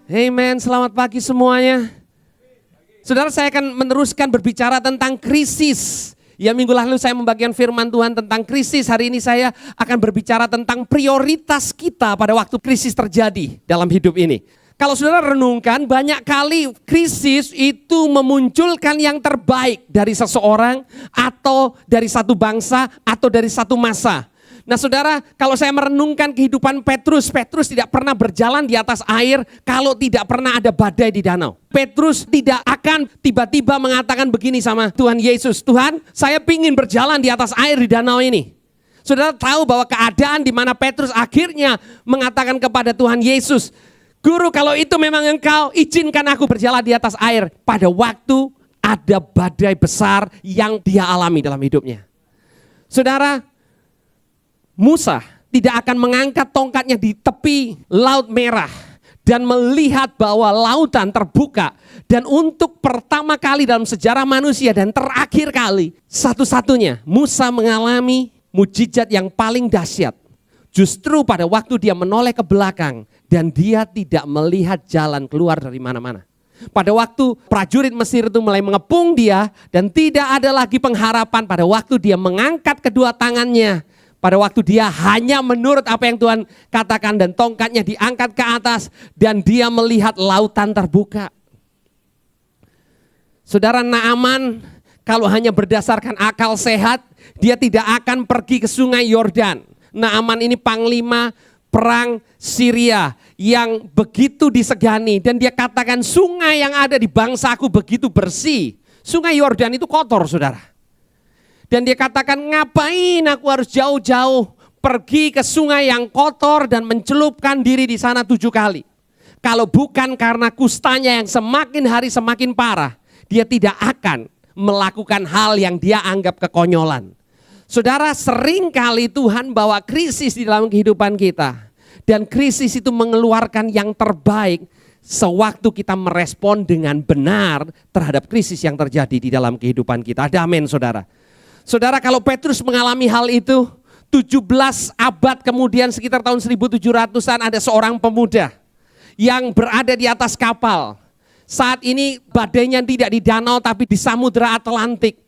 Amen, selamat pagi semuanya. Saudara, saya akan meneruskan berbicara tentang krisis. Ya, minggu lalu saya membagikan firman Tuhan tentang krisis. Hari ini saya akan berbicara tentang prioritas kita pada waktu krisis terjadi dalam hidup ini. Kalau saudara renungkan, banyak kali krisis itu memunculkan yang terbaik dari seseorang atau dari satu bangsa atau dari satu masa. Nah saudara, kalau saya merenungkan kehidupan Petrus tidak pernah berjalan di atas air kalau tidak pernah ada badai di danau. Petrus tidak akan tiba-tiba mengatakan begini sama Tuhan Yesus, Tuhan, saya ingin berjalan di atas air di danau ini. Saudara tahu bahwa keadaan di mana Petrus akhirnya mengatakan kepada Tuhan Yesus, Guru, kalau itu memang engkau, izinkan aku berjalan di atas air. Pada waktu ada badai besar yang dia alami dalam hidupnya. Saudara, Musa tidak akan mengangkat tongkatnya di tepi Laut Merah dan melihat bahwa lautan terbuka. Dan untuk pertama kali dalam sejarah manusia dan terakhir kali, satu-satunya Musa mengalami mujizat yang paling dahsyat. Justru pada waktu dia menoleh ke belakang dan dia tidak melihat jalan keluar dari mana-mana. Pada waktu prajurit Mesir itu mulai mengepung dia dan tidak ada lagi pengharapan, pada waktu dia mengangkat kedua tangannya, pada waktu dia hanya menurut apa yang Tuhan katakan dan tongkatnya diangkat ke atas dan dia melihat lautan terbuka. Saudara, Naaman kalau hanya berdasarkan akal sehat, dia tidak akan pergi ke sungai Yordan. Naaman ini panglima perang Syria yang begitu disegani dan dia katakan sungai yang ada di bangsaku begitu bersih. Sungai Yordan itu kotor, saudara. Dan dia katakan, ngapain aku harus jauh-jauh pergi ke sungai yang kotor dan mencelupkan diri di sana 7 kali. Kalau bukan karena kustanya yang semakin hari semakin parah, dia tidak akan melakukan hal yang dia anggap kekonyolan. Saudara, sering kali Tuhan bawa krisis di dalam kehidupan kita. Dan krisis itu mengeluarkan yang terbaik sewaktu kita merespon dengan benar terhadap krisis yang terjadi di dalam kehidupan kita. Ada amin, saudara. Saudara, kalau Petrus mengalami hal itu, 17 abad kemudian sekitar tahun 1700-an ada seorang pemuda yang berada di atas kapal. Saat ini badainya tidak di danau tapi di samudera Atlantik.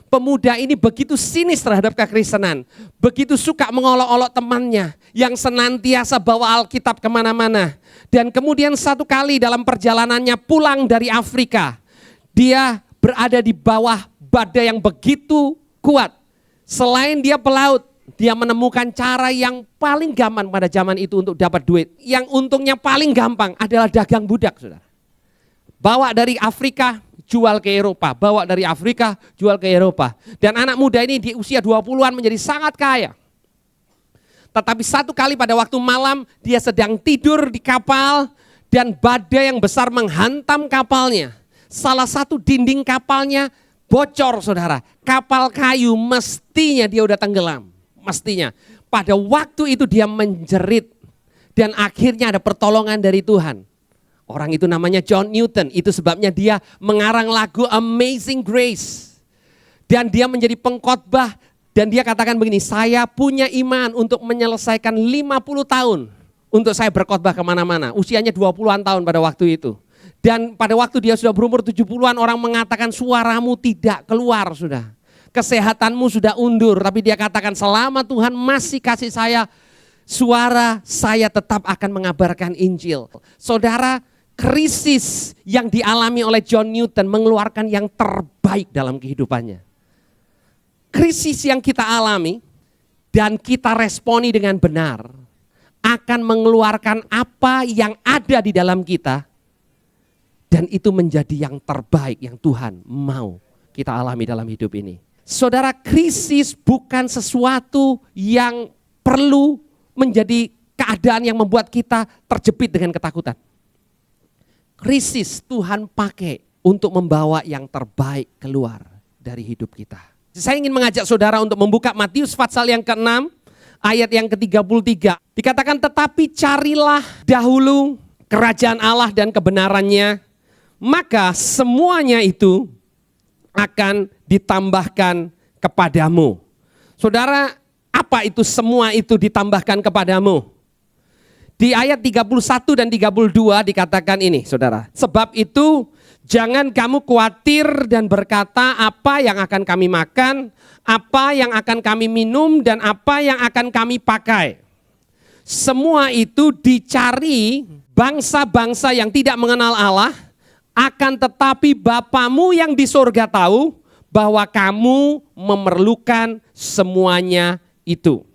Pemuda ini begitu sinis terhadap kekristenan, begitu suka mengolok-olok temannya yang senantiasa bawa Alkitab kemana-mana. Dan kemudian satu kali dalam perjalanannya pulang dari Afrika, dia berada di bawah badai yang begitu kuat. Selain dia pelaut, dia menemukan cara yang paling gampang pada zaman itu untuk dapat duit. Yang untungnya paling gampang adalah dagang budak, saudara. Bawa dari Afrika, jual ke Eropa. Bawa dari Afrika, jual ke Eropa. Dan anak muda ini di usia 20-an menjadi sangat kaya. Tetapi satu kali pada waktu malam, dia sedang tidur di kapal dan badai yang besar menghantam kapalnya. Salah satu dinding kapalnya bocor, saudara. Kapal kayu mestinya dia udah tenggelam. Mestinya. Pada waktu itu dia menjerit. Dan akhirnya ada pertolongan dari Tuhan. Orang itu namanya John Newton. Itu sebabnya dia mengarang lagu Amazing Grace. Dan dia menjadi pengkhotbah. Dan dia katakan begini, saya punya iman untuk menyelesaikan 50 tahun. Untuk saya berkhotbah kemana-mana. Usianya 20-an tahun pada waktu itu. Dan pada waktu dia sudah berumur 70-an, orang mengatakan suaramu tidak keluar sudah. Kesehatanmu sudah undur. Tapi dia katakan selama Tuhan masih kasih saya suara, saya tetap akan mengabarkan Injil. Saudara, krisis yang dialami oleh John Newton mengeluarkan yang terbaik dalam kehidupannya. Krisis yang kita alami dan kita responi dengan benar akan mengeluarkan apa yang ada di dalam kita. Dan itu menjadi yang terbaik yang Tuhan mau kita alami dalam hidup ini. Saudara, krisis bukan sesuatu yang perlu menjadi keadaan yang membuat kita terjepit dengan ketakutan. Krisis Tuhan pakai untuk membawa yang terbaik keluar dari hidup kita. Saya ingin mengajak saudara untuk membuka Matius pasal yang ke-6 ayat yang ke-33. Dikatakan, tetapi carilah dahulu kerajaan Allah dan kebenarannya, maka semuanya itu akan ditambahkan kepadamu. Saudara, apa itu semua itu ditambahkan kepadamu? Di ayat 31 dan 32 dikatakan ini, saudara. Sebab itu jangan kamu khawatir dan berkata apa yang akan kami makan, apa yang akan kami minum, dan apa yang akan kami pakai. Semua itu dicari bangsa-bangsa yang tidak mengenal Allah, akan tetapi Bapamu yang di surga tahu bahwa kamu memerlukan semuanya itu.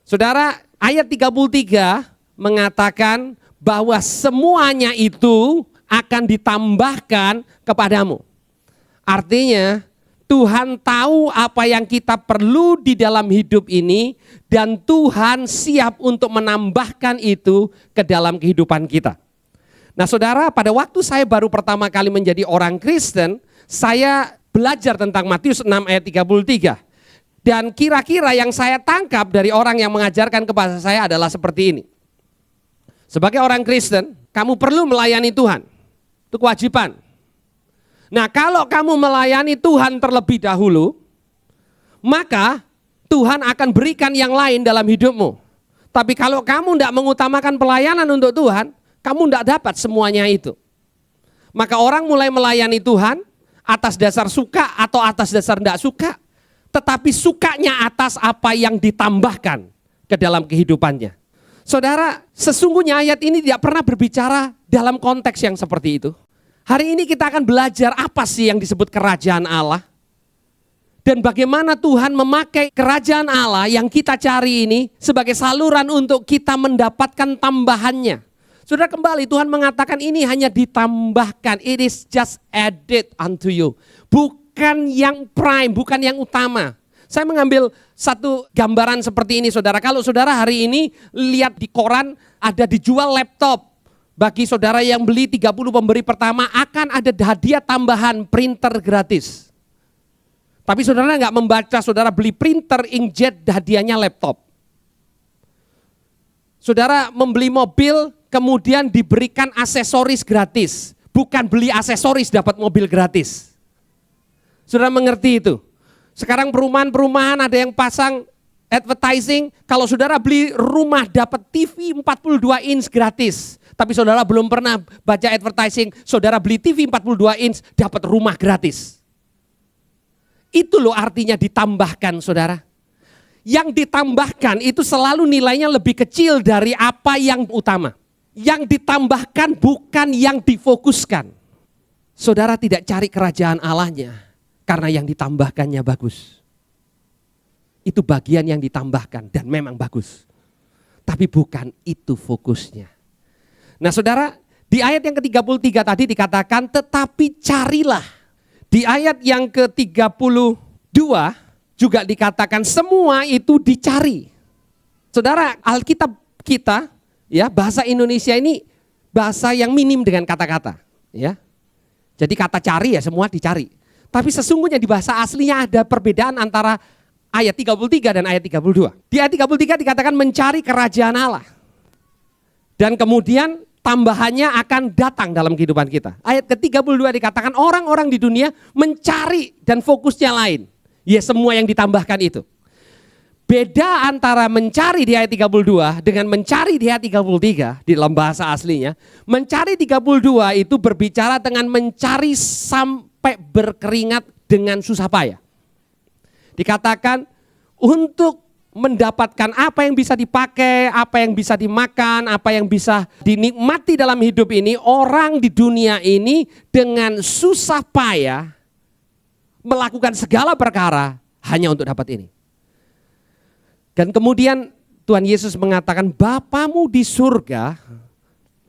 Saudara, ayat 33 mengatakan bahwa semuanya itu akan ditambahkan kepadamu. Artinya Tuhan tahu apa yang kita perlu di dalam hidup ini dan Tuhan siap untuk menambahkan itu ke dalam kehidupan kita. Nah saudara, pada waktu saya baru pertama kali menjadi orang Kristen, saya belajar tentang Matius 6 ayat 33. Dan kira-kira yang saya tangkap dari orang yang mengajarkan kepada saya adalah seperti ini. Sebagai orang Kristen, kamu perlu melayani Tuhan. Itu kewajiban. Nah, kalau kamu melayani Tuhan terlebih dahulu, maka Tuhan akan berikan yang lain dalam hidupmu. Tapi kalau kamu tidak mengutamakan pelayanan untuk Tuhan, kamu tidak dapat semuanya itu. Maka orang mulai melayani Tuhan atas dasar suka atau atas dasar tidak suka. Tetapi sukanya atas apa yang ditambahkan ke dalam kehidupannya. Saudara, sesungguhnya ayat ini tidak pernah berbicara dalam konteks yang seperti itu. Hari ini kita akan belajar apa sih yang disebut kerajaan Allah. Dan bagaimana Tuhan memakai kerajaan Allah yang kita cari ini sebagai saluran untuk kita mendapatkan tambahannya. Saudara, kembali Tuhan mengatakan ini hanya ditambahkan. It is just added unto you. Bukan yang prime, bukan yang utama. Saya mengambil satu gambaran seperti ini saudara. Kalau saudara hari ini lihat di koran ada dijual laptop. Bagi saudara yang beli 30 pemberi pertama akan ada hadiah tambahan printer gratis. Tapi saudara nggak membaca, saudara beli printer inkjet hadiahnya laptop. Saudara membeli mobil kemudian diberikan aksesoris gratis. Bukan beli aksesoris dapat mobil gratis. Saudara mengerti itu? Sekarang perumahan-perumahan ada yang pasang advertising, kalau saudara beli rumah dapat TV 42 inch gratis. Tapi saudara belum pernah baca advertising, saudara beli TV 42 inch dapat rumah gratis. Itu loh artinya ditambahkan saudara. Yang ditambahkan itu selalu nilainya lebih kecil dari apa yang utama. Yang ditambahkan bukan yang difokuskan. Saudara tidak cari kerajaan Allahnya. Karena yang ditambahkannya bagus. Itu bagian yang ditambahkan dan memang bagus. Tapi bukan itu fokusnya. Nah saudara, di ayat yang ke-33 tadi dikatakan tetapi carilah. Di ayat yang ke-32 juga dikatakan semua itu dicari. Saudara, Alkitab kita ya bahasa Indonesia ini bahasa yang minim dengan kata-kata. Ya. Jadi kata cari ya semua dicari. Tapi sesungguhnya di bahasa aslinya ada perbedaan antara ayat 33 dan ayat 32. Di ayat 33 dikatakan mencari kerajaan Allah. Dan kemudian tambahannya akan datang dalam kehidupan kita. Ayat ke-32 dikatakan orang-orang di dunia mencari dan fokusnya lain. Ya semua yang ditambahkan itu. Beda antara mencari di ayat 32 dengan mencari di ayat 33 di dalam bahasa aslinya. Mencari 32 itu berbicara dengan mencari sampai berkeringat dengan susah payah. Dikatakan untuk mendapatkan apa yang bisa dipakai, apa yang bisa dimakan, apa yang bisa dinikmati dalam hidup ini, orang di dunia ini dengan susah payah melakukan segala perkara hanya untuk dapat ini. Dan kemudian Tuhan Yesus mengatakan Bapamu di surga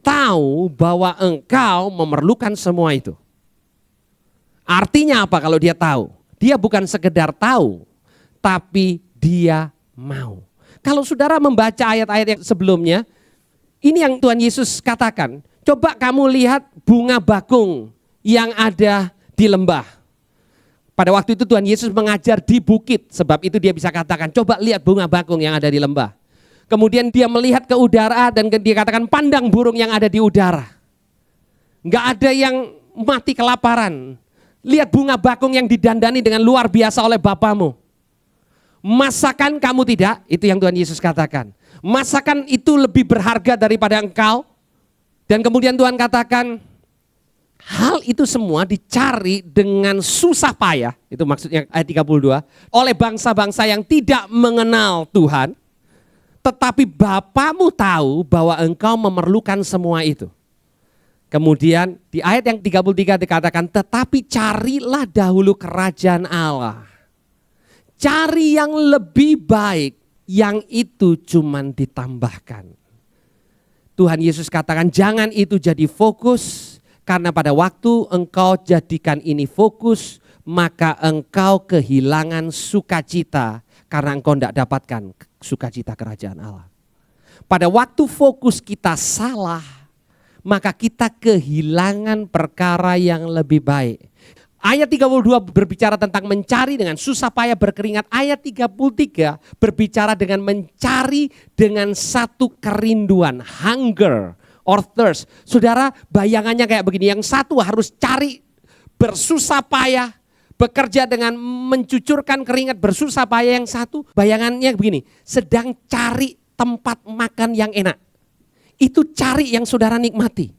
tahu bahwa engkau memerlukan semua itu. Artinya apa kalau dia tahu? Dia bukan sekedar tahu, tapi dia mau. Kalau saudara membaca ayat-ayat yang sebelumnya, ini yang Tuhan Yesus katakan. Coba kamu lihat bunga bakung yang ada di lembah. Pada waktu itu Tuhan Yesus mengajar di bukit, sebab itu dia bisa katakan, coba lihat bunga bakung yang ada di lembah. Kemudian dia melihat ke udara dan dia katakan pandang burung yang ada di udara. Enggak ada yang mati kelaparan. Lihat bunga bakung yang didandani dengan luar biasa oleh Bapamu. Masakan kamu tidak? Itu yang Tuhan Yesus katakan. Masakan itu lebih berharga daripada engkau? Dan kemudian Tuhan katakan, hal itu semua dicari dengan susah payah. Itu maksudnya ayat 32. Oleh bangsa-bangsa yang tidak mengenal Tuhan. Tetapi Bapamu tahu bahwa engkau memerlukan semua itu. Kemudian di ayat yang 33 dikatakan, tetapi carilah dahulu kerajaan Allah. Cari yang lebih baik, yang itu cuman ditambahkan. Tuhan Yesus katakan jangan itu jadi fokus, karena pada waktu engkau jadikan ini fokus, maka engkau kehilangan sukacita, karena engkau tidak dapatkan sukacita kerajaan Allah. Pada waktu fokus kita salah, maka kita kehilangan perkara yang lebih baik. Ayat 32 berbicara tentang mencari dengan susah payah berkeringat. Ayat 33 berbicara dengan mencari dengan satu kerinduan, hunger or thirst. Saudara, bayangannya kayak begini, yang satu harus cari bersusah payah, bekerja dengan mencucurkan keringat bersusah payah. Yang satu bayangannya begini, sedang cari tempat makan yang enak. Itu cari yang saudara nikmati.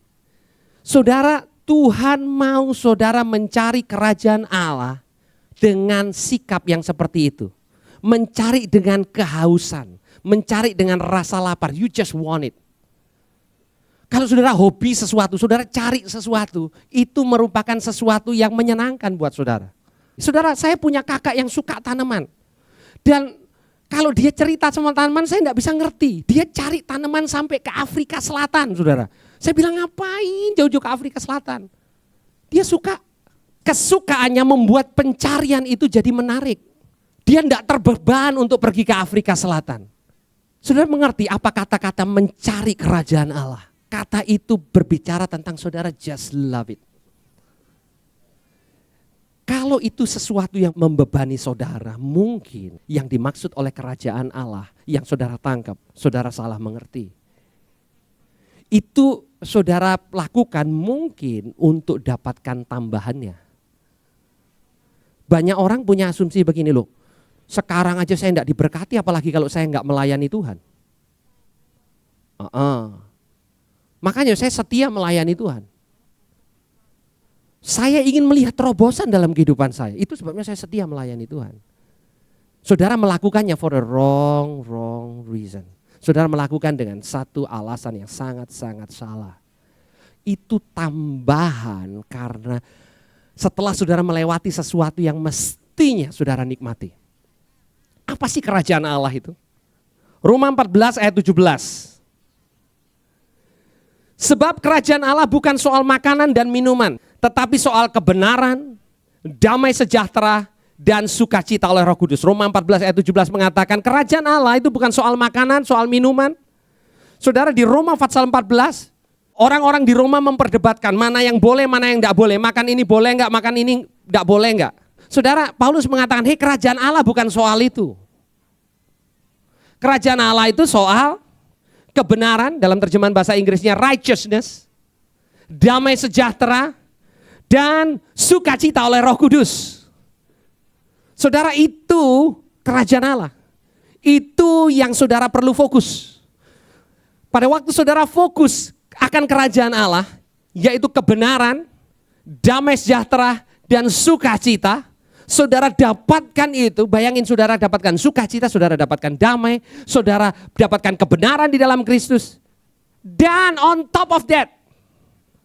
Saudara, Tuhan mau saudara mencari kerajaan Allah dengan sikap yang seperti itu. Mencari dengan kehausan, mencari dengan rasa lapar. You just want it. Kalau saudara hobi sesuatu, saudara cari sesuatu, itu merupakan sesuatu yang menyenangkan buat saudara. Saudara, saya punya kakak yang suka tanaman. Dan kalau dia cerita sama tanaman, saya tidak bisa ngerti. Dia cari tanaman sampai ke Afrika Selatan, saudara. Saya bilang, ngapain jauh-jauh ke Afrika Selatan? Dia suka. Kesukaannya membuat pencarian itu jadi menarik. Dia tidak terbeban untuk pergi ke Afrika Selatan. Saudara mengerti apa kata-kata mencari kerajaan Allah? Kata itu berbicara tentang saudara just love it. Kalau itu sesuatu yang membebani saudara, mungkin yang dimaksud oleh kerajaan Allah yang saudara tangkap, saudara salah mengerti. Itu saudara lakukan mungkin untuk dapatkan tambahannya. Banyak orang punya asumsi begini loh, sekarang aja saya tidak diberkati, apalagi kalau saya nggak melayani Tuhan. Makanya saya setia melayani Tuhan. Saya ingin melihat terobosan dalam kehidupan saya. Itu sebabnya saya setia melayani Tuhan. Saudara melakukannya for the wrong reason. Saudara melakukan dengan satu alasan yang sangat-sangat salah. Itu tambahan karena setelah saudara melewati sesuatu yang mestinya saudara nikmati. Apa sih kerajaan Allah itu? Roma 14 ayat 17. Sebab kerajaan Allah bukan soal makanan dan minuman, tetapi soal kebenaran, damai sejahtera, dan sukacita oleh Roh Kudus. Roma 14 ayat 17 mengatakan kerajaan Allah itu bukan soal makanan, soal minuman. Saudara, di Roma pasal 14, orang-orang di Roma memperdebatkan mana yang boleh, mana yang tidak boleh. Makan ini boleh enggak, makan ini tidak boleh enggak. Saudara, Paulus mengatakan, hei, kerajaan Allah bukan soal itu. Kerajaan Allah itu soal kebenaran, dalam terjemahan bahasa Inggrisnya righteousness, damai sejahtera, dan sukacita oleh Roh Kudus. Saudara, itu kerajaan Allah. Itu yang saudara perlu fokus. Pada waktu saudara fokus akan kerajaan Allah, yaitu kebenaran, damai sejahtera, dan sukacita, saudara dapatkan itu. Bayangin, saudara dapatkan sukacita, saudara dapatkan damai, saudara dapatkan kebenaran di dalam Kristus. Dan on top of that,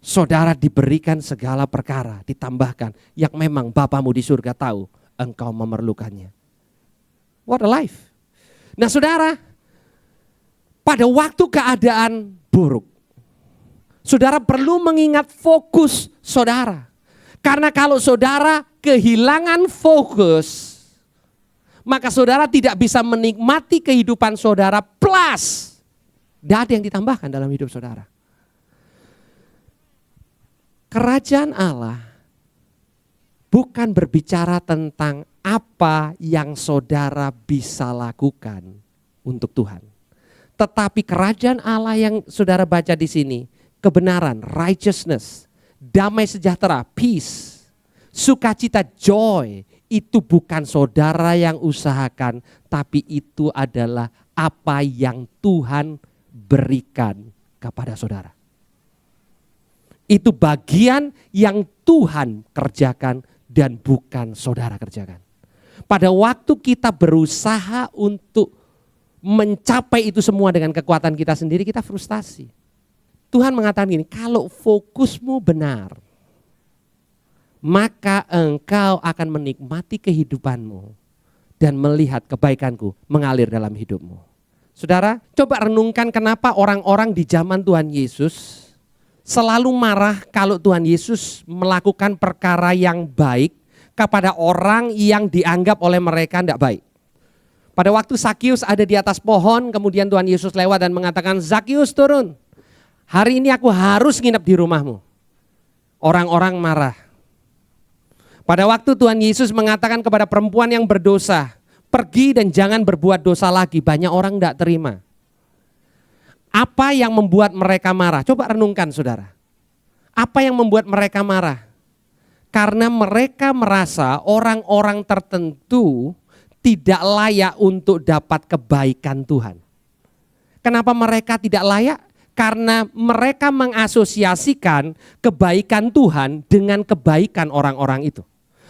saudara diberikan segala perkara, ditambahkan yang memang Bapamu di surga tahu engkau memerlukannya. What a life. Nah saudara, pada waktu keadaan buruk, saudara perlu mengingat fokus saudara. Karena kalau saudara kehilangan fokus, maka saudara tidak bisa menikmati kehidupan saudara plus tidak ada yang ditambahkan dalam hidup saudara. Kerajaan Allah bukan berbicara tentang apa yang saudara bisa lakukan untuk Tuhan. Tetapi kerajaan Allah yang saudara baca di sini, kebenaran, righteousness, damai sejahtera, peace, sukacita, joy, itu bukan saudara yang usahakan, tapi itu adalah apa yang Tuhan berikan kepada saudara. Itu bagian yang Tuhan kerjakan dan bukan saudara kerjakan. Pada waktu kita berusaha untuk mencapai itu semua dengan kekuatan kita sendiri, kita frustasi. Tuhan mengatakan gini, kalau fokusmu benar, maka engkau akan menikmati kehidupanmu dan melihat kebaikanku mengalir dalam hidupmu. Saudara, coba renungkan kenapa orang-orang di zaman Tuhan Yesus selalu marah kalau Tuhan Yesus melakukan perkara yang baik kepada orang yang dianggap oleh mereka tidak baik. Pada waktu Zakius ada di atas pohon, kemudian Tuhan Yesus lewat dan mengatakan, Zakius turun, hari ini aku harus nginep di rumahmu. Orang-orang marah. Pada waktu Tuhan Yesus mengatakan kepada perempuan yang berdosa, pergi dan jangan berbuat dosa lagi, banyak orang tidak terima. Apa yang membuat mereka marah? Coba renungkan saudara. Apa yang membuat mereka marah? Karena mereka merasa orang-orang tertentu tidak layak untuk dapat kebaikan Tuhan. Kenapa mereka tidak layak? Karena mereka mengasosiasikan kebaikan Tuhan dengan kebaikan orang-orang itu.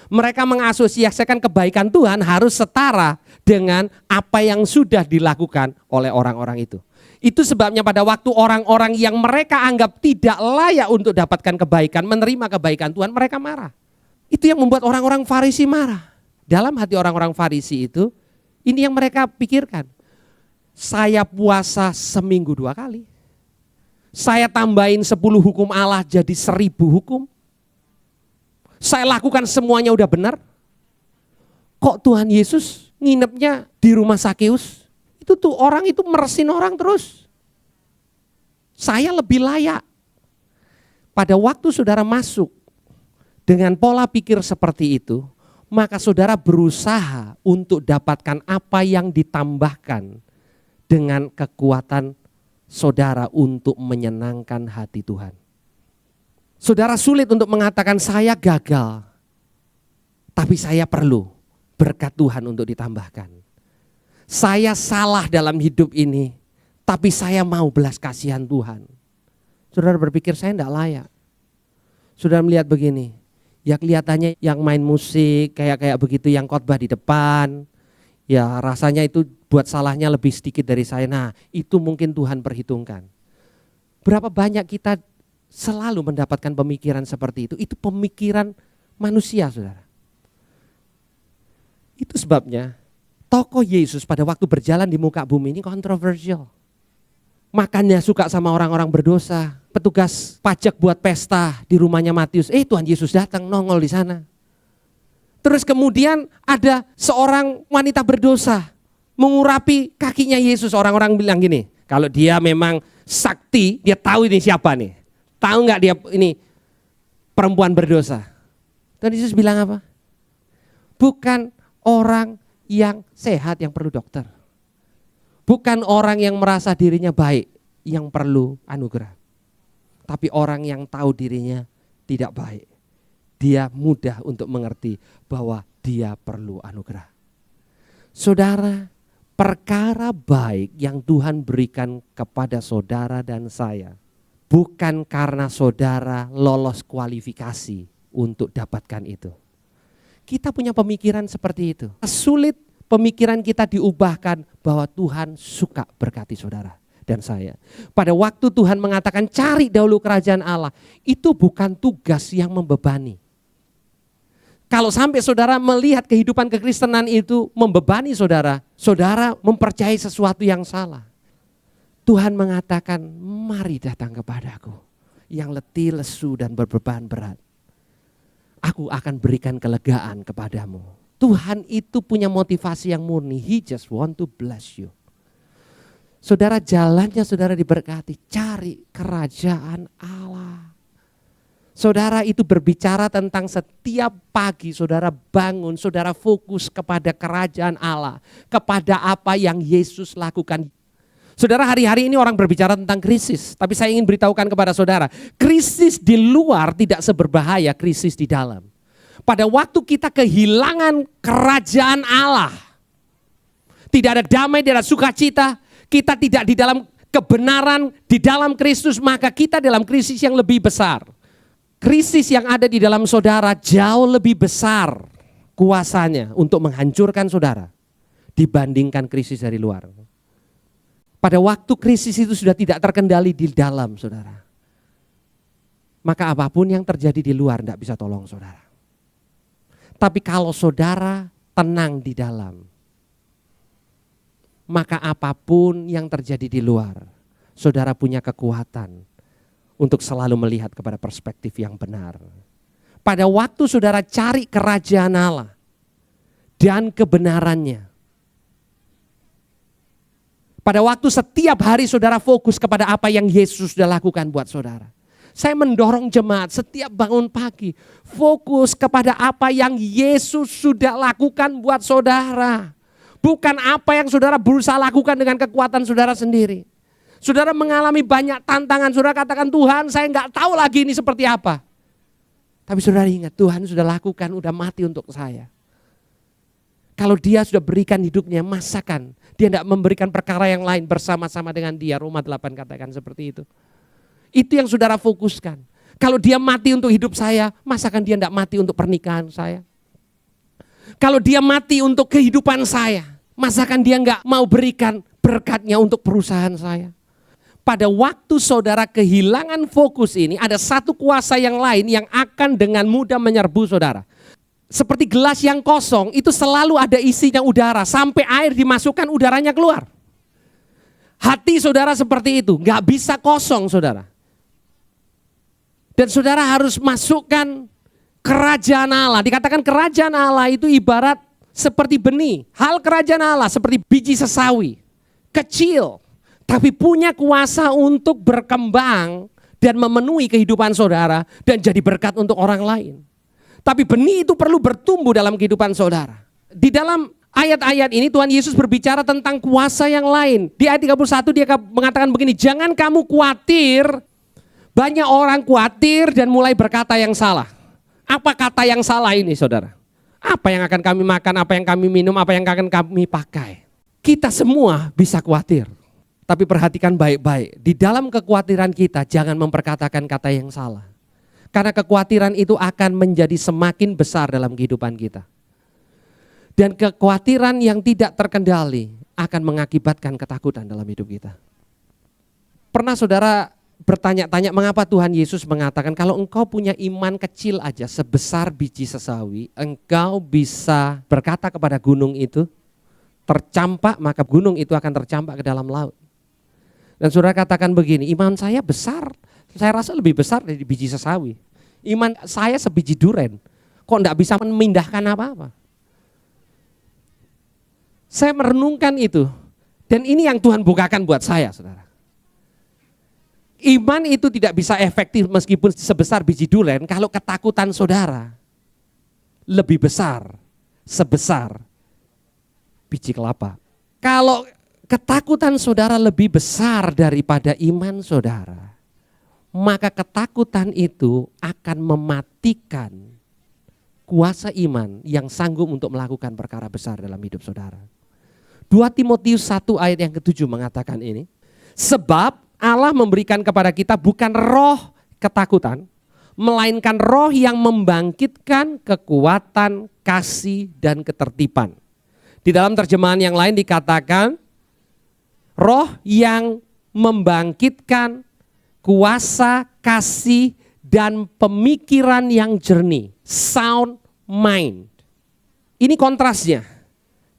Mereka mengasosiasikan kebaikan Tuhan harus setara dengan apa yang sudah dilakukan oleh orang-orang itu. Itu sebabnya pada waktu orang-orang yang mereka anggap tidak layak untuk dapatkan kebaikan, menerima kebaikan Tuhan, mereka marah. Itu yang membuat orang-orang Farisi marah. Dalam hati orang-orang Farisi itu, ini yang mereka pikirkan. Saya puasa seminggu 2 kali. Saya tambahin 10 hukum Allah jadi 1000 hukum. Saya lakukan semuanya udah benar. Kok Tuhan Yesus nginepnya di rumah Zakius? Itu tuh orang itu meresin orang terus. Saya lebih layak. Pada waktu saudara masuk dengan pola pikir seperti itu, maka saudara berusaha untuk dapatkan apa yang ditambahkan dengan kekuatan saudara untuk menyenangkan hati Tuhan. Saudara sulit untuk mengatakan saya gagal, tapi saya perlu berkat Tuhan untuk ditambahkan. Saya salah dalam hidup ini, tapi saya mau belas kasihan Tuhan. Saudara berpikir saya tidak layak. Saudara melihat begini, ya kelihatannya yang main musik kayak begitu, yang khotbah di depan, ya rasanya itu buat salahnya lebih sedikit dari saya. Nah itu mungkin Tuhan perhitungkan. Berapa banyak kita selalu mendapatkan pemikiran seperti itu. Itu pemikiran manusia saudara. Itu sebabnya tokoh Yesus pada waktu berjalan di muka bumi ini kontroversial. Makannya suka sama orang-orang berdosa. Petugas pajak buat pesta di rumahnya Matius. Tuhan Yesus datang nongol di sana. Terus kemudian ada seorang wanita berdosa mengurapi kakinya Yesus. Orang-orang bilang gini, kalau dia memang sakti, dia tahu ini siapa nih. Tahu nggak dia ini perempuan berdosa? Tuhan Yesus bilang apa? Bukan orang yang sehat yang perlu dokter. Bukan orang yang merasa dirinya baik yang perlu anugerah. Tapi orang yang tahu dirinya tidak baik. Dia mudah untuk mengerti bahwa dia perlu anugerah. Saudara, perkara baik yang Tuhan berikan kepada saudara dan saya bukan karena saudara lolos kualifikasi untuk dapatkan itu. Kita punya pemikiran seperti itu. Sulit pemikiran kita diubahkan bahwa Tuhan suka berkati saudara dan saya. Pada waktu Tuhan mengatakan cari dahulu kerajaan Allah, itu bukan tugas yang membebani. Kalau sampai saudara melihat kehidupan kekristenan itu membebani saudara, saudara mempercayai sesuatu yang salah. Tuhan mengatakan, mari datang kepadaku yang letih, lesu dan berbeban berat. Aku akan berikan kelegaan kepadamu. Tuhan itu punya motivasi yang murni. He just want to bless you. Saudara, jalannya saudara diberkati. Cari kerajaan Allah. Saudara itu berbicara tentang setiap pagi saudara bangun, saudara fokus kepada kerajaan Allah. Kepada apa yang Yesus lakukan. Saudara, hari-hari ini orang berbicara tentang krisis. Tapi saya ingin beritahukan kepada saudara, krisis di luar tidak seberbahaya krisis di dalam. Pada waktu kita kehilangan kerajaan Allah, tidak ada damai, tidak ada sukacita, kita tidak di dalam kebenaran, di dalam Kristus, maka kita dalam krisis yang lebih besar. Krisis yang ada di dalam saudara jauh lebih besar kuasanya untuk menghancurkan saudara dibandingkan krisis dari luar. Pada waktu krisis itu sudah tidak terkendali di dalam saudara, maka apapun yang terjadi di luar tidak bisa tolong saudara. Tapi kalau saudara tenang di dalam, maka apapun yang terjadi di luar, saudara punya kekuatan untuk selalu melihat kepada perspektif yang benar. Pada waktu saudara cari kerajaan Allah dan kebenarannya, pada waktu setiap hari saudara fokus kepada apa yang Yesus sudah lakukan buat saudara. Saya mendorong jemaat setiap bangun pagi, fokus kepada apa yang Yesus sudah lakukan buat saudara. Bukan apa yang saudara berusaha lakukan dengan kekuatan saudara sendiri. Saudara mengalami banyak tantangan, saudara katakan, Tuhan saya nggak tahu lagi ini seperti apa. Tapi saudara ingat, Tuhan sudah lakukan, sudah mati untuk saya. Kalau dia sudah berikan hidupnya, masakan dia tidak memberikan perkara yang lain bersama-sama dengan dia. Roma 8 katakan seperti itu. Itu yang saudara fokuskan. Kalau dia mati untuk hidup saya, masakan dia tidak mati untuk pernikahan saya. Kalau dia mati untuk kehidupan saya, masakan dia nggak mau berikan berkatnya untuk perusahaan saya. Pada waktu saudara kehilangan fokus ini, ada satu kuasa yang lain yang akan dengan mudah menyerbu saudara. Seperti gelas yang kosong, itu selalu ada isinya udara, sampai air dimasukkan udaranya keluar. Hati saudara seperti itu, nggak bisa kosong saudara. Dan saudara harus masukkan kerajaan Allah. Dikatakan kerajaan Allah itu ibarat seperti benih. Hal kerajaan Allah seperti biji sesawi. Kecil, tapi punya kuasa untuk berkembang dan memenuhi kehidupan saudara dan jadi berkat untuk orang lain. Tapi benih itu perlu bertumbuh dalam kehidupan saudara. Di dalam ayat-ayat ini Tuhan Yesus berbicara tentang kuasa yang lain. Di ayat 31 dia mengatakan begini, jangan kamu khawatir. Banyak orang khawatir dan mulai berkata yang salah. Apa kata yang salah ini saudara? Apa yang akan kami makan, apa yang kami minum, apa yang akan kami pakai? Kita semua bisa khawatir. Tapi perhatikan baik-baik. Di dalam kekhawatiran kita jangan memperkatakan kata yang salah. Karena kekhawatiran itu akan menjadi semakin besar dalam kehidupan kita. Dan kekhawatiran yang tidak terkendali akan mengakibatkan ketakutan dalam hidup kita. Pernah saudara bertanya-tanya mengapa Tuhan Yesus mengatakan kalau engkau punya iman kecil aja sebesar biji sesawi, engkau bisa berkata kepada gunung itu tercampak, maka gunung itu akan tercampak ke dalam laut. Dan saudara katakan begini, iman saya besar, saya rasa lebih besar dari biji sesawi. Iman saya sebiji duren, kok enggak bisa memindahkan apa-apa. Saya merenungkan itu, dan ini yang Tuhan bukakan buat saya saudara. Iman itu tidak bisa efektif meskipun sebesar biji duren kalau ketakutan saudara lebih besar sebesar biji kelapa. Kalau ketakutan saudara lebih besar daripada iman saudara, maka ketakutan itu akan mematikan kuasa iman yang sanggup untuk melakukan perkara besar dalam hidup saudara. 2 Timotius 1 ayat yang ke-7 mengatakan ini, sebab Allah memberikan kepada kita bukan roh ketakutan, melainkan roh yang membangkitkan kekuatan, kasih, dan ketertiban. Di dalam terjemahan yang lain dikatakan, roh yang membangkitkan kuasa, kasih, dan pemikiran yang jernih, sound mind. Ini kontrasnya.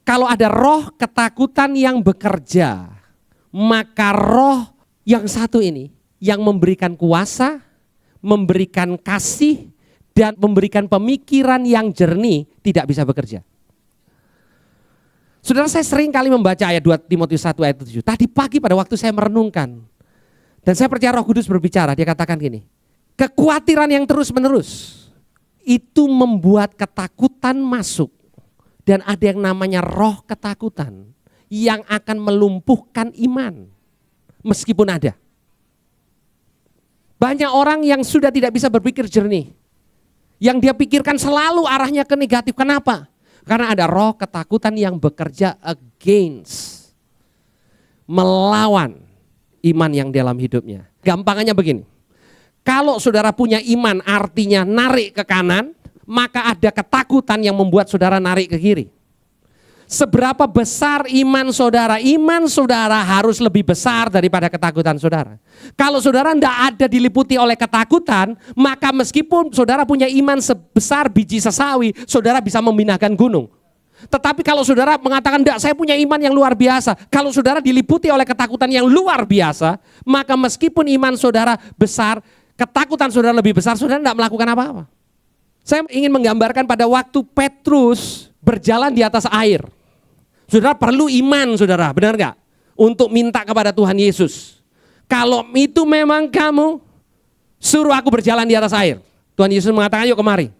Kalau ada roh ketakutan yang bekerja, maka roh yang satu ini, yang memberikan kuasa, memberikan kasih, dan memberikan pemikiran yang jernih tidak bisa bekerja. Saudara, saya sering kali membaca ayat 2 Timotius 1 ayat 7. Tadi pagi pada waktu saya merenungkan, dan saya percaya Roh Kudus berbicara, dia katakan gini, kekhawatiran yang terus-menerus itu membuat ketakutan masuk, dan ada yang namanya roh ketakutan yang akan melumpuhkan iman. Meskipun ada. Banyak orang yang sudah tidak bisa berpikir jernih. Yang dia pikirkan selalu arahnya ke negatif. Kenapa? Karena ada roh ketakutan yang bekerja against, melawan iman yang dalam hidupnya. Gampangannya begini, kalau saudara punya iman artinya narik ke kanan, maka ada ketakutan yang membuat saudara narik ke kiri. Seberapa besar iman saudara? Iman saudara harus lebih besar daripada ketakutan saudara. Kalau saudara tidak ada diliputi oleh ketakutan, maka meskipun saudara punya iman sebesar biji sesawi, saudara bisa memindahkan gunung. Tetapi kalau saudara mengatakan, tidak, saya punya iman yang luar biasa. Kalau saudara diliputi oleh ketakutan yang luar biasa, maka meskipun iman saudara besar, ketakutan saudara lebih besar, saudara tidak melakukan apa-apa. Saya ingin menggambarkan pada waktu Petrus berjalan di atas air. Saudara perlu iman, saudara, benar gak? Untuk minta kepada Tuhan Yesus. Kalau itu memang kamu, suruh aku berjalan di atas air. Tuhan Yesus mengatakan, yuk kemari.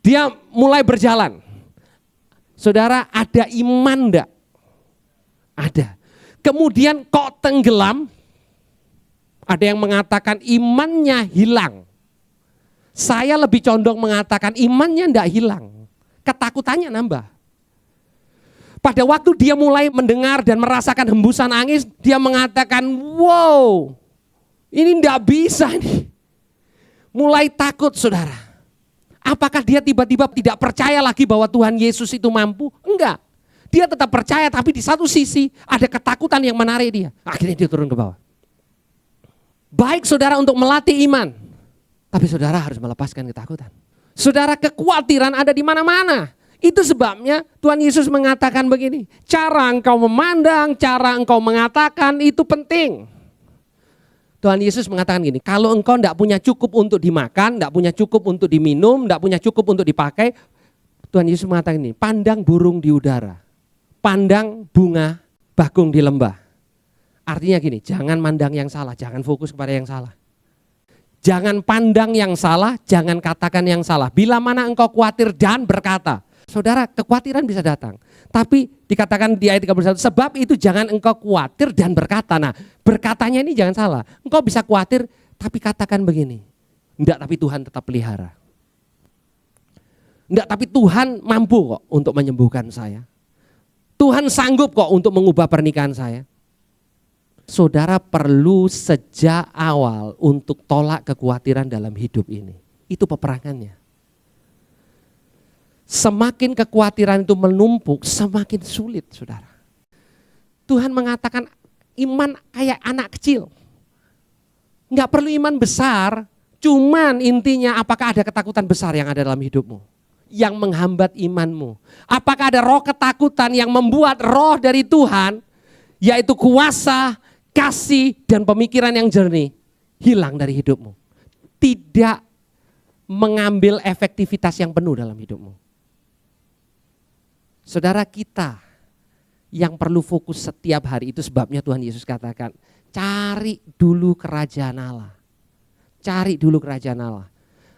Dia mulai berjalan. Saudara, ada iman enggak? Ada. Kemudian kok tenggelam? Ada yang mengatakan imannya hilang. Saya lebih condong mengatakan imannya enggak hilang. Ketakutannya nambah. Pada waktu dia mulai mendengar dan merasakan hembusan angin, dia mengatakan, wow, ini enggak bisa nih. Mulai takut, saudara. Apakah dia tiba-tiba tidak percaya lagi bahwa Tuhan Yesus itu mampu? Enggak. Dia tetap percaya, tapi di satu sisi ada ketakutan yang menarik dia. Akhirnya dia turun ke bawah. Baik saudara untuk melatih iman, tapi saudara harus melepaskan ketakutan. Saudara, kekhawatiran ada di mana-mana. Itu sebabnya Tuhan Yesus mengatakan begini, cara engkau memandang, cara engkau mengatakan itu penting. Tuhan Yesus mengatakan gini, kalau engkau tidak punya cukup untuk dimakan, tidak punya cukup untuk diminum, tidak punya cukup untuk dipakai, Tuhan Yesus mengatakan ini, pandang burung di udara, pandang bunga bakung di lembah. Artinya gini, jangan mandang yang salah, jangan fokus kepada yang salah. Jangan pandang yang salah, jangan katakan yang salah. Bila mana engkau khawatir dan berkata, saudara, kekhawatiran bisa datang. Tapi dikatakan di ayat 31, sebab itu jangan engkau khawatir dan berkata. Nah, berkatanya ini jangan salah. Engkau bisa khawatir, tapi katakan begini. Enggak, tapi Tuhan tetap pelihara. Enggak, tapi Tuhan mampu kok untuk menyembuhkan saya. Tuhan sanggup kok untuk mengubah pernikahan saya. Saudara perlu sejak awal untuk tolak kekhawatiran dalam hidup ini. Itu peperangannya. Semakin kekhawatiran itu menumpuk, semakin sulit, saudara. Tuhan mengatakan iman kayak anak kecil. Enggak perlu iman besar, cuman intinya apakah ada ketakutan besar yang ada dalam hidupmu, yang menghambat imanmu. Apakah ada roh ketakutan yang membuat roh dari Tuhan, yaitu kuasa, kasih, dan pemikiran yang jernih, hilang dari hidupmu. Tidak mengambil efektivitas yang penuh dalam hidupmu. Saudara, kita yang perlu fokus setiap hari, itu sebabnya Tuhan Yesus katakan, cari dulu kerajaan Allah. Cari dulu kerajaan Allah.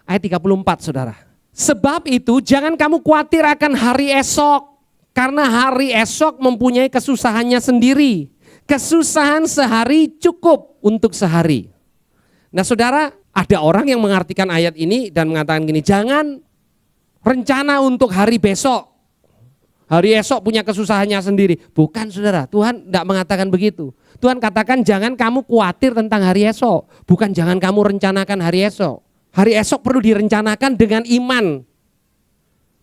Ayat 34, saudara. Sebab itu jangan kamu khawatir akan hari esok, karena hari esok mempunyai kesusahannya sendiri. Kesusahan sehari cukup untuk sehari. Nah saudara, ada orang yang mengartikan ayat ini dan mengatakan gini, jangan rencana untuk hari besok. Hari esok punya kesusahannya sendiri. Bukan saudara, Tuhan tidak mengatakan begitu. Tuhan katakan jangan kamu khawatir tentang hari esok. Bukan jangan kamu rencanakan hari esok. Hari esok perlu direncanakan dengan iman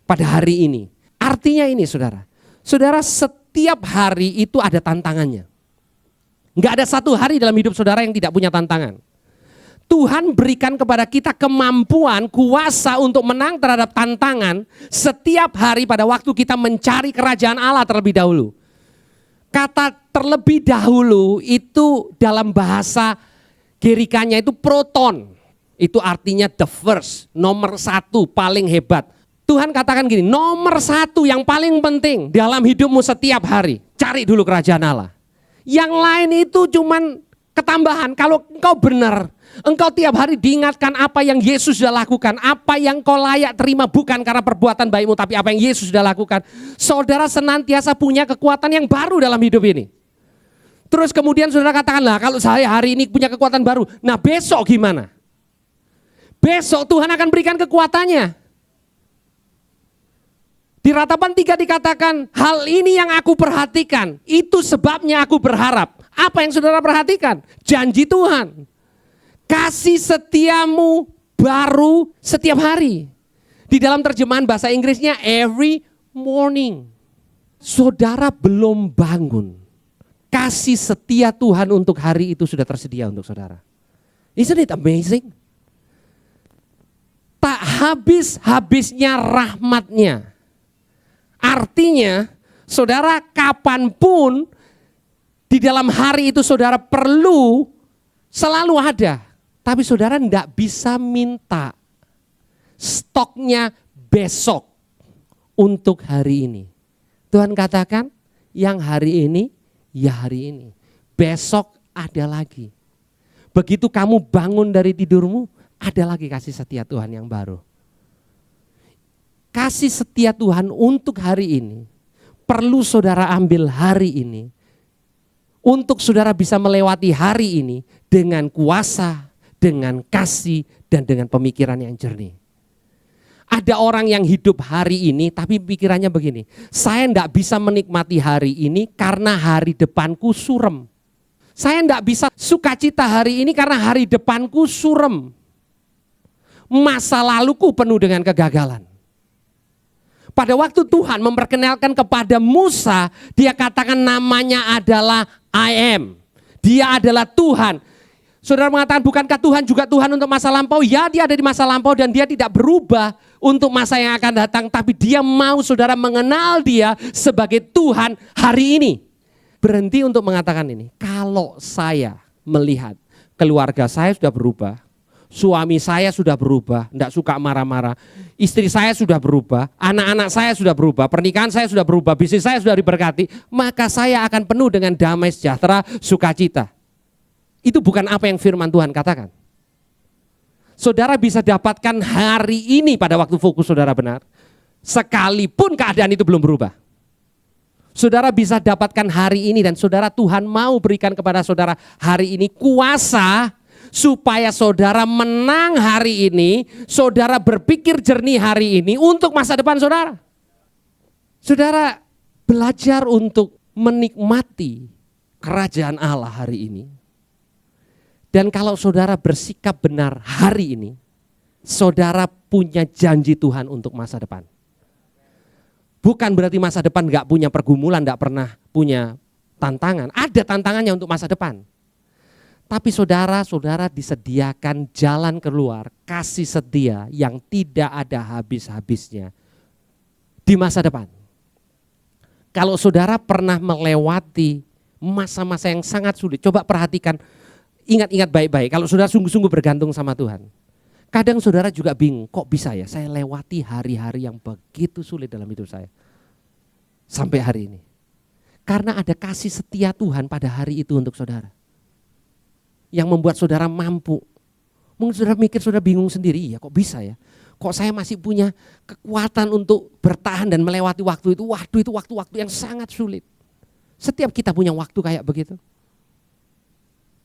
pada hari ini. Artinya ini saudara. Saudara, setiap hari itu ada tantangannya. Enggak ada satu hari dalam hidup saudara yang tidak punya tantangan. Tuhan berikan kepada kita kemampuan, kuasa untuk menang terhadap tantangan setiap hari pada waktu kita mencari kerajaan Allah terlebih dahulu. Kata terlebih dahulu itu dalam bahasa Gerikanya itu proton. Itu artinya the first, nomor satu, paling hebat. Tuhan katakan gini, nomor satu yang paling penting dalam hidupmu setiap hari, cari dulu kerajaan Allah. Yang lain itu cuman ketambahan. Kalau engkau benar, engkau tiap hari diingatkan apa yang Yesus sudah lakukan, apa yang kau layak terima bukan karena perbuatan baikmu, tapi apa yang Yesus sudah lakukan. Saudara senantiasa punya kekuatan yang baru dalam hidup ini. Terus kemudian saudara katakanlah, kalau saya hari ini punya kekuatan baru, nah besok gimana? besok Tuhan akan berikan kekuatannya. Di Ratapan 3 dikatakan, hal ini yang aku perhatikan, itu sebabnya aku berharap. Apa yang saudara perhatikan? Janji Tuhan. Kasih setiamu baru setiap hari. Di dalam terjemahan bahasa Inggrisnya every morning. Saudara belum bangun. Kasih setia Tuhan untuk hari itu sudah tersedia untuk saudara. Isn't it amazing? Tak habis-habisnya rahmatnya. Artinya, saudara kapanpun di dalam hari itu saudara perlu selalu ada. Tapi saudara tidak bisa minta stoknya besok untuk hari ini. Tuhan katakan yang hari ini, ya hari ini. Besok ada lagi. Begitu kamu bangun dari tidurmu, ada lagi kasih setia Tuhan yang baru. Kasih setia Tuhan untuk hari ini perlu saudara ambil hari ini untuk saudara bisa melewati hari ini dengan kuasa, dengan kasih, dan dengan pemikiran yang jernih. Ada orang yang hidup hari ini tapi pikirannya begini, saya tidak bisa menikmati hari ini karena hari depanku suram. Saya tidak bisa sukacita hari ini karena hari depanku suram. Masa laluku penuh dengan kegagalan. Pada waktu Tuhan memperkenalkan kepada Musa, dia katakan namanya adalah I am. Dia adalah Tuhan. Saudara mengatakan bukankah Tuhan juga Tuhan untuk masa lampau? Ya, dia ada di masa lampau dan dia tidak berubah untuk masa yang akan datang. Tapi dia mau saudara mengenal dia sebagai Tuhan hari ini. Berhenti untuk mengatakan ini. Kalau saya melihat keluarga saya sudah berubah. Suami saya sudah berubah, tidak suka marah-marah. Istri saya sudah berubah, anak-anak saya sudah berubah, pernikahan saya sudah berubah, bisnis saya sudah diberkati. Maka saya akan penuh dengan damai sejahtera, sukacita. Itu bukan apa yang firman Tuhan katakan. Saudara bisa dapatkan hari ini pada waktu fokus saudara benar. Sekalipun keadaan itu belum berubah. Saudara bisa dapatkan hari ini dan saudara Tuhan mau berikan kepada saudara hari ini kuasa supaya saudara menang hari ini, saudara berpikir jernih hari ini untuk masa depan saudara. Saudara belajar untuk menikmati kerajaan Allah hari ini. Dan kalau saudara bersikap benar hari ini, saudara punya janji Tuhan untuk masa depan. Bukan berarti masa depan gak punya pergumulan, gak pernah punya tantangan. Ada tantangannya untuk masa depan. Tapi saudara-saudara disediakan jalan keluar, kasih setia yang tidak ada habis-habisnya di masa depan. Kalau saudara pernah melewati masa-masa yang sangat sulit, coba perhatikan, ingat-ingat baik-baik. Kalau saudara sungguh-sungguh bergantung sama Tuhan. Kadang saudara juga bingung, kok bisa ya saya lewati hari-hari yang begitu sulit dalam hidup saya. Sampai hari ini. Karena ada kasih setia Tuhan pada hari itu untuk saudara. Yang membuat saudara mampu. Mungkin saudara mikir saudara bingung sendiri, ya kok bisa ya? Kok saya masih punya kekuatan untuk bertahan dan melewati waktu itu? Waduh, itu waktu-waktu yang sangat sulit. Setiap kita punya waktu kayak begitu.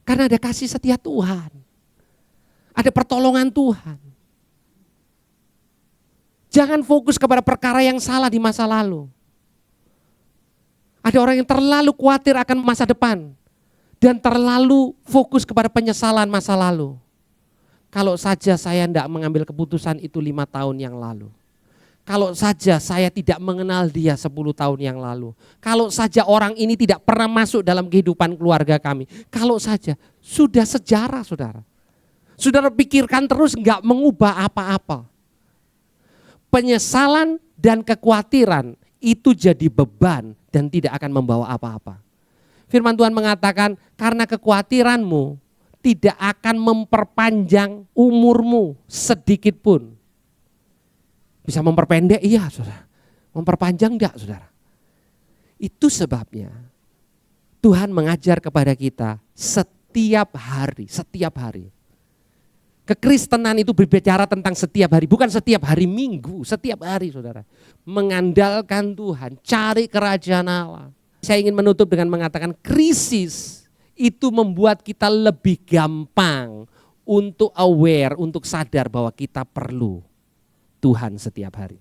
Karena ada kasih setia Tuhan. Ada pertolongan Tuhan. Jangan fokus kepada perkara yang salah di masa lalu. Ada orang yang terlalu khawatir akan masa depan. Dan terlalu fokus kepada penyesalan masa lalu. Kalau saja saya tidak mengambil keputusan itu 5 tahun yang lalu. Kalau saja saya tidak mengenal dia 10 tahun yang lalu. Kalau saja orang ini tidak pernah masuk dalam kehidupan keluarga kami. Kalau saja, sudah sejarah saudara. Saudara pikirkan terus nggak mengubah apa-apa. Penyesalan dan kekhawatiran itu jadi beban dan tidak akan membawa apa-apa. Firman Tuhan mengatakan karena kekhawatiranmu tidak akan memperpanjang umurmu sedikit pun. Bisa memperpendek, iya saudara. Memperpanjang enggak saudara. Itu sebabnya Tuhan mengajar kepada kita setiap hari. Kekristenan itu berbicara tentang setiap hari, bukan setiap hari Minggu, setiap hari saudara. Mengandalkan Tuhan, cari kerajaan Allah. Saya ingin menutup dengan mengatakan krisis itu membuat kita lebih gampang untuk aware, untuk sadar bahwa kita perlu Tuhan setiap hari.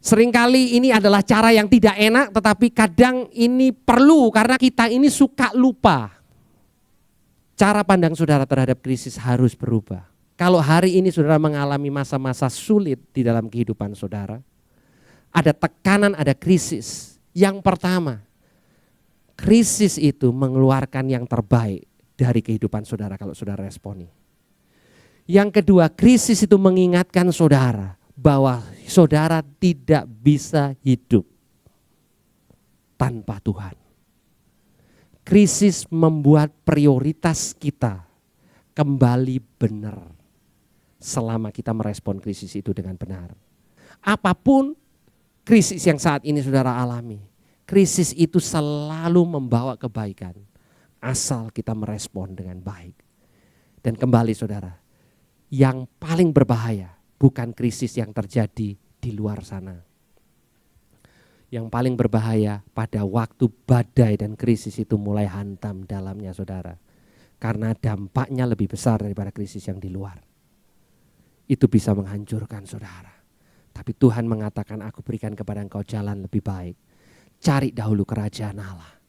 Seringkali ini adalah cara yang tidak enak, tetapi kadang ini perlu karena kita ini suka lupa. Cara pandang saudara terhadap krisis harus berubah. Kalau hari ini saudara mengalami masa-masa sulit di dalam kehidupan saudara, ada tekanan, ada krisis. Yang pertama, krisis itu mengeluarkan yang terbaik dari kehidupan saudara kalau saudara responi. Yang kedua, krisis itu mengingatkan saudara bahwa saudara tidak bisa hidup tanpa Tuhan. Krisis membuat prioritas kita kembali benar selama kita merespon krisis itu dengan benar. Apapun krisis yang saat ini saudara alami, krisis itu selalu membawa kebaikan asal kita merespon dengan baik. Dan kembali saudara, yang paling berbahaya bukan krisis yang terjadi di luar sana. Yang paling berbahaya pada waktu badai dan krisis itu mulai hantam dalamnya saudara. Karena dampaknya lebih besar daripada krisis yang di luar. Itu bisa menghancurkan saudara. Tapi Tuhan mengatakan, aku berikan kepada engkau jalan lebih baik. Cari dahulu kerajaan Allah.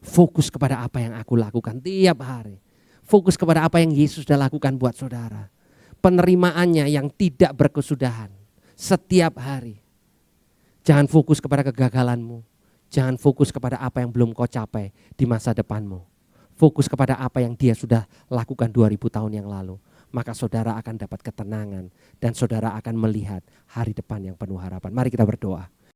Fokus kepada apa yang aku lakukan tiap hari. Fokus kepada apa yang Yesus sudah lakukan buat saudara. Penerimaannya yang tidak berkesudahan setiap hari. Jangan fokus kepada kegagalanmu. Jangan fokus kepada apa yang belum kau capai di masa depanmu. Fokus kepada apa yang dia sudah lakukan 2000 tahun yang lalu. Maka saudara akan dapat ketenangan dan saudara akan melihat hari depan yang penuh harapan. Mari kita berdoa.